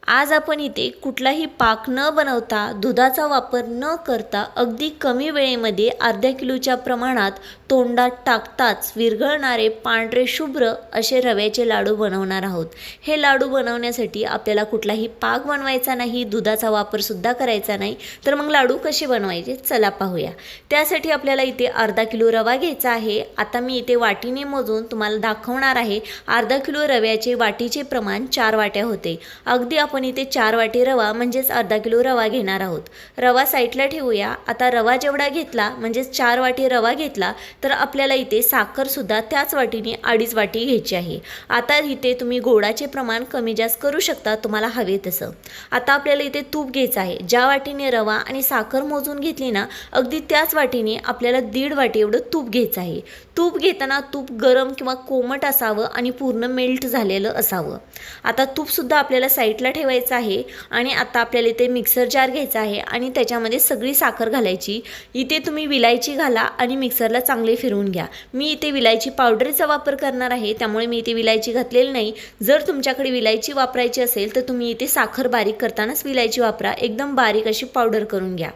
आज आपण इथे कुठलाही पाक न बनवता दुधाचा वापर न करता अगदी कमी वेळेमध्ये अर्ध्या किलोच्या प्रमाणात तोंडात टाकताच विरघळणारे पांढरे शुभ्र असे रव्याचे लाडू बनवणार आहोत। हे लाडू बनवण्यासाठी आपल्याला कुठलाही पाक बनवायचा नाही, दुधाचा वापरसुद्धा करायचा नाही। तर मग लाडू कसे बनवायचे चला पाहूया। त्यासाठी आपल्याला इथे अर्धा किलो रवा घ्यायचा आहे। आता मी इथे वाटीने मोजून तुम्हाला दाखवणार आहे। अर्धा किलो रव्याचे वाटीचे प्रमाण 4 वाट्या होते। अगदी आपण इथे 4 वाटी रवा म्हणजेच अर्धा किलो रवा घेणार आहोत। रवा साईडला ठेवूया। आता रवा जेवढा घेतला म्हणजेच 4 वाटी रवा घेतला तर आपल्याला इथे साखर सुद्धा त्याच वाटीने 2.5 वाटी घ्यायची आहे। आता इथे तुम्ही गोडाचे प्रमाण कमी जास्त करू शकता तुम्हाला हवे तसं। आता आपल्याला इथे तूप घ्यायचं आहे। ज्या वाटीने रवा आणि साखर मोजून घेतली ना अगदी त्याच वाटीने आपल्याला 1.5 वाटी एवढं तूप घ्यायचं आहे। तूप घेताना तूप गरम किंवा कोमट असावं आणि पूर्ण मेल्ट झालेलं असावं। आता तूप सुद्धा आपल्याला साईडला ठेवायचं आहे आणि आता आपल्याला इथे मिक्सर जार घ्यायचा आहे आणि त्याच्यामध्ये सगळी साखर घालायची। इथे तुम्ही विलायची घाला आणि मिक्सरला चांगले फिरवून घ्या। मी इथे विलायची पावडरचा वापर करणार आहे त्यामुळे मी इथे विलायची घातलेली नाही। जर तुमच्याकडे विलायची वापरायची असेल तर तुम्ही इथे साखर बारीक करतानाच विलायची वापरा। एकदम बारीक अशी पावडर करून घ्या।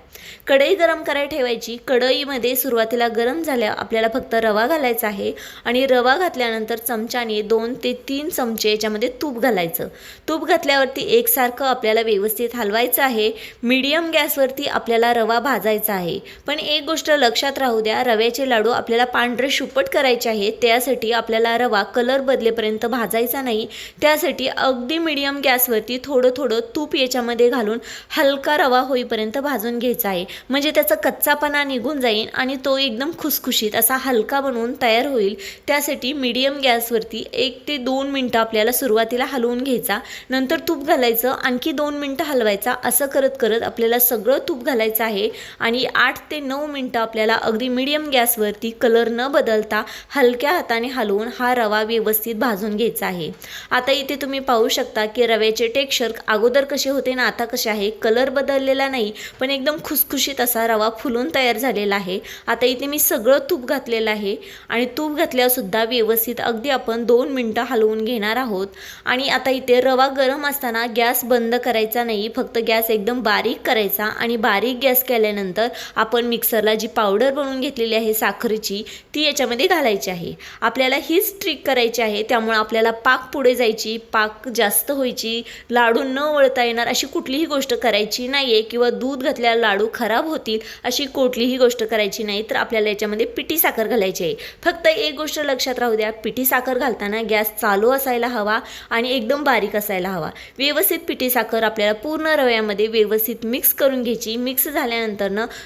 कढई गरम करायला ठेवायची। कढईमध्ये सुरुवातीला गरम झाल्या आपल्याला फक्त रवा घालायचा आहे आणि रवा घातल्यानंतर चमच्याने 2 ते 3 चमचे याच्यामध्ये तूप घालायचं। तूप घातल्यावरती एकसारखं आपल्याला व्यवस्थित हलवायचं आहे। मीडियम गॅसवरती आपल्याला रवा भाजायचा आहे। पण एक गोष्ट लक्षात राहू द्या, रव्याचे लाडू आपल्याला पांढरे शुपट करायचे आहेत। त्यासाठी आपल्याला रवा कलर बदलेपर्यंत भाजायचा नाही। त्यासाठी अगदी मीडियम गॅसवरती थोडं थोडं तूप याच्यामध्ये घालून हलका रवा होईपर्यंत भाजून घ्यायचा आहे। म्हणजे त्याचा कच्चापणा निघून जाईल आणि तो एकदम खुसखुशीत असा हलका बनवून तयार होईल। त्यासाठी मीडियम गॅसवरती 1 ते 2 मिनिटं आपल्याला सुरुवातीला हलवून घ्यायचा, नंतर तूप घालायचं, आणखी 2 मिनिटं हलवायचा। असं करत करत आपल्याला सगळं तूप घालायचं आहे आणि 8 ते 9 मिनिटं आपल्याला अगदी मीडियम गॅसवरती कलर न बदलता हलक्या हाताने हलवून हा रवा व्यवस्थित भाजून घ्यायचा आहे। आता इथे तुम्ही पाहू शकता की रव्याचे टेक्स्चर अगोदर कसे होते ना आता कसे आहे। कलर बदललेला नाही पण एकदम खुसखुशीत असा रवा फुलून तयार झालेला आहे। आता इथे मी सगळं तूप घातलेलं आहे आणि तूप घातल्यावर सुद्धा व्यवस्थित अगदी आपण 2 मिनिटं हलवून घेणार आहोत। आणि आता इथे रवा गरम असताना गॅस बंद करायचा नाही, फक्त गॅस एकदम बारीक करायचा आणि बारीक गॅस केल्यानंतर आपण मिक्सरला जी पावडर बनवून घेतलेली आहे साखरेची ती याच्यामध्ये घालायची आहे। आपल्याला हीच ट्रिक करायची आहे, त्यामुळे आपल्याला पाक पुढे जायची, पाक जास्त व्हायची, लाडू न वळता येणार अशी कुठलीही गोष्ट करायची नाही आहे किंवा दूध घातल्याला लाडू खराब होतील अशी कुठलीही गोष्ट करायची नाही। तर आपल्याला याच्यामध्ये पिठी साखर घालायची आहे। फक्त एक गोष्ट लक्षात राहू द्या, पिठी साखर घालताना गॅस चालू असायला हवा आणि एकदम बारीक असायला हवा। व्यवस्थित पिठी साखर आपल्याला पूर्ण रव्यामध्ये व्यवस्थित मिक्स करून घ्यायची। मिक्स झाल्यानंतर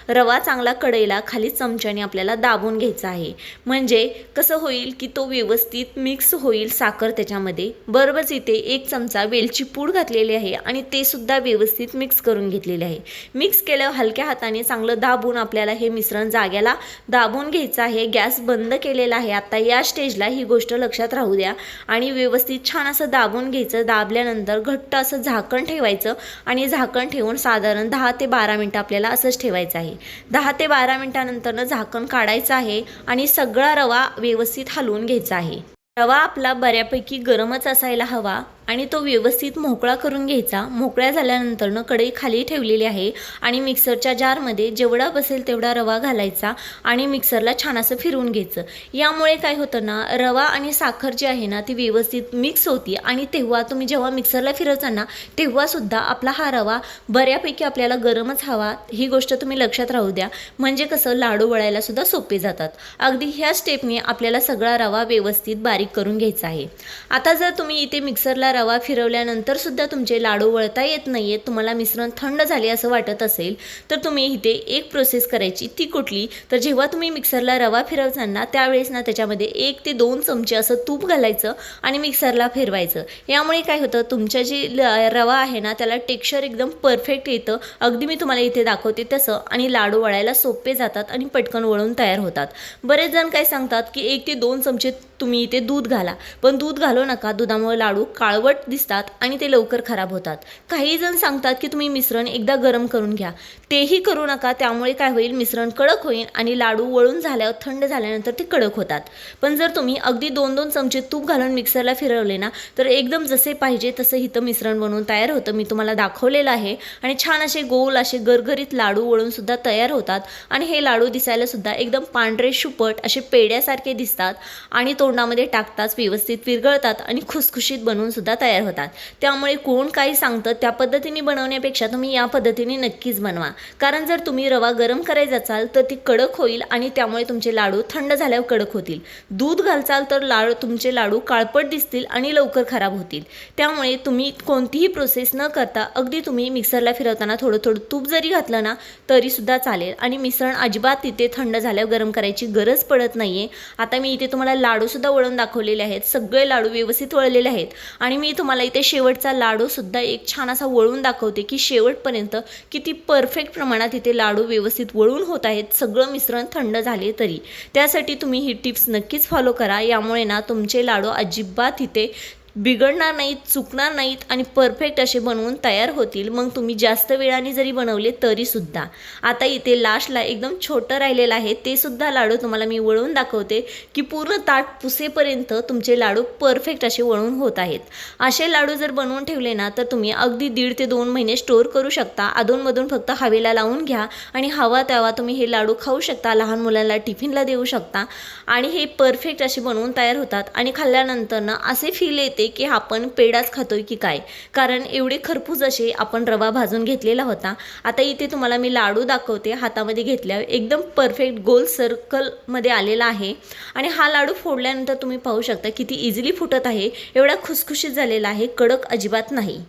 रवा चांगला कढईला खाली चमच्याने आपल्याला दाबून घ्यायचा आहे। म्हणजे कसं होईल की तो व्यवस्थित मिक्स होईल साखर त्याच्यामध्ये। बरोबरच इथे 1 चमचा वेलची पूड घातलेली आहे आणि ते सुद्धा व्यवस्थित मिक्स करून घेतलेले आहे। मिक्स केल्यावर हलक्या हाताने चांगलं दाबून आपल्याला हे मिश्रण जाग्याला दाबून घ्यायचं आहे। गॅस बंद केलेला आहे आता या स्टेजला ही गोष्ट लक्षात राहू द्या आणि व्यवस्थित छान असं दाबून घ्यायचं। दाबल्यानंतर घट्ट असं झाकण ठेवायचं आणि झाकण ठेवून साधारण 10 ते 12 मिनिटं आपल्याला असंच ठेवायचं आहे। 10 ते 12 मिनिटानंतर झाकण काढायचं आहे आणि सगळा रवा व्यवस्थित हलवून घ्यायचा आहे। रवा आपला बऱ्यापैकी गरमच असायला हवा आणि तो व्यवस्थित मोकळा करून घ्यायचा। मोकळ्या झाल्यानंतर कढई खाली ठेवलेली आहे आणि मिक्सरच्या जारमध्ये जेवढा बसेल तेवढा रवा घालायचा आणि मिक्सरला छान असं फिरवून घ्यायचं। यामुळे काय होतं ना, रवा आणि साखर जी आहे ना ती व्यवस्थित मिक्स होती आणि तेव्हा तुम्ही जेव्हा मिक्सरला फिरवताना तेव्हा सुद्धा आपला हा रवा बऱ्यापैकी आपल्याला गरमच हवा, ही गोष्ट तुम्ही लक्षात राहू द्या। म्हणजे कसं लाडू वळायला सुद्धा सोपे जातात। अगदी ह्या स्टेपने आपल्याला सगळा रवा व्यवस्थित बारीक करून घ्यायचा आहे। आता जर तुम्ही इथे मिक्सरला रवा फिरवल्यानंतर सुद्धा तुमचे लाडू वळता येत नाहीये, तुम्हाला मिश्रण थंड झाले असं वाटत असेल तर तुम्ही इथे एक प्रोसेस करायची। ती कुठली तर जेव्हा तुम्ही मिक्सरला रवा फिरवताना त्यावेळेस ना त्याच्यामध्ये 1 ते 2 चमचे असं तूप घालायचं आणि मिक्सरला फिरवायचं। यामुळे काय होतं तुमच्या जी रवा आहे ना त्याला टेक्स्चर एकदम परफेक्ट येतं। अगदी मी तुम्हाला इथे दाखवते तसं आणि लाडू वळायला सोपे जातात आणि पटकन वळून तयार होतात। बरेच जण काय सांगतात की 1 ते 2 चमचे तुम्ही इथे दूध घाला, पण दूध घालू नका. दुधामुळे लाडू काळवट दिसतात आणि ते लवकर खराब होतात. काही जण सांगतात की तुम्ही मिश्रण एकदा गरम करून घ्या, तेही करू नका. त्यामुळे काय होईल, मिश्रण कडक होईल आणि लाडू वळून झाल्यावर थंड झाल्यानंतर ते कडक होतात. पण जर तुम्ही अगदी 2-2 चमचे तूप घालून मिक्सरला फिरवले ना, तर एकदम जसे पाहिजे तसं इथं मिश्रण बनवून तयार होतं. मी तुम्हाला दाखवलेलं आहे आणि छान असे गोल असे गरगरीत लाडू वळून सुद्धा तयार होतात आणि हे लाडू दिसायला सुद्धा एकदम पांढरे शुपट असे पेड्यासारखे दिसतात आणि तोंडामध्ये टाकताच व्यवस्थित विरघळतात आणि खुसखुशीत बनवून सुद्धा तयार होतात. त्यामुळे कोण काही सांगतं त्या पद्धतीने बनवण्यापेक्षा तुम्ही या पद्धतीने नक्कीच बनवा. कारण जर तुम्ही रवा गरम करायचा असाल तर ती कडक होईल आणि त्यामुळे तुमचे लाडू थंड झाल्यावर कडक होतील. दूध घालचाल तर तुमचे लाडू काळपट दिसतील आणि लवकर खराब होतील. त्यामुळे तुम्ही कोणतीही प्रोसेस न करता अगदी तुम्ही मिक्सरला फिरवताना थोडं थोडं तूप जरी घातलं ना तरी सुद्धा चालेल आणि मिश्रण अजिबात तिथे थंड झाल्यावर गरम करायची गरज पडत नाहीये. आता मी इथे तुम्हाला लाडू सुद्धा वळून दाखवलेले आहेत. सगळे लाडू व्यवस्थित वळलेले आहेत आणि मी तुम्हाला इथे शेवटचा लाडू सुद्धा एक छान असा वळून दाखवते की शेवटपर्यंत किती परफेक्ट प्रमाणात इथे लाडू व्यवस्थित वळून होत आहेत, सगळं मिश्रण थंड झाले तरी. त्यासाठी तुम्ही ही टिप्स नक्कीच फॉलो करा. यामुळे ना तुमचे लाडू अजिबात इथे बिघडणार नाहीत, चुकणार नाहीत आणि परफेक्ट असे बनवून तयार होतील. मग तुम्ही जास्त वेळाने जरी बनवले तरी सुद्धा. आता इथे लास्टला एकदम छोटं राहिलेलं आहे ते सुद्धा लाडू तुम्हाला मी वळून दाखवते की पूर्ण ताट पुसेपर्यंत तुमचे लाडू परफेक्ट असे वळून होत आहेत. असे लाडू जर बनवून ठेवले ना तर तुम्ही अगदी 1.5 ते 2 महिने स्टोअर करू शकता. अधूनमधून फक्त हवेला लावून घ्या आणि हवा तेव्हा तुम्ही हे लाडू खाऊ शकता. लहान मुलांना टिफिनला देऊ शकता आणि हे परफेक्ट असे बनवून तयार होतात आणि खाल्ल्यानंतर ना असे फील येते की आपण पेडाच खातोय की काय, कारण एवढे खरपूस असे आपण रवा भाजून घेतलेला होता. आता इथे तुम्हाला मी लाडू दाखवते. हातामध्ये घेतल्यावर एकदम परफेक्ट गोल सर्कलमध्ये आलेला आहे आणि हा लाडू फोडल्यानंतर तुम्ही पाहू शकता किती इझिली फुटत आहे. एवढा खुसखुशीत झालेला आहे, कडक अजिबात नाही.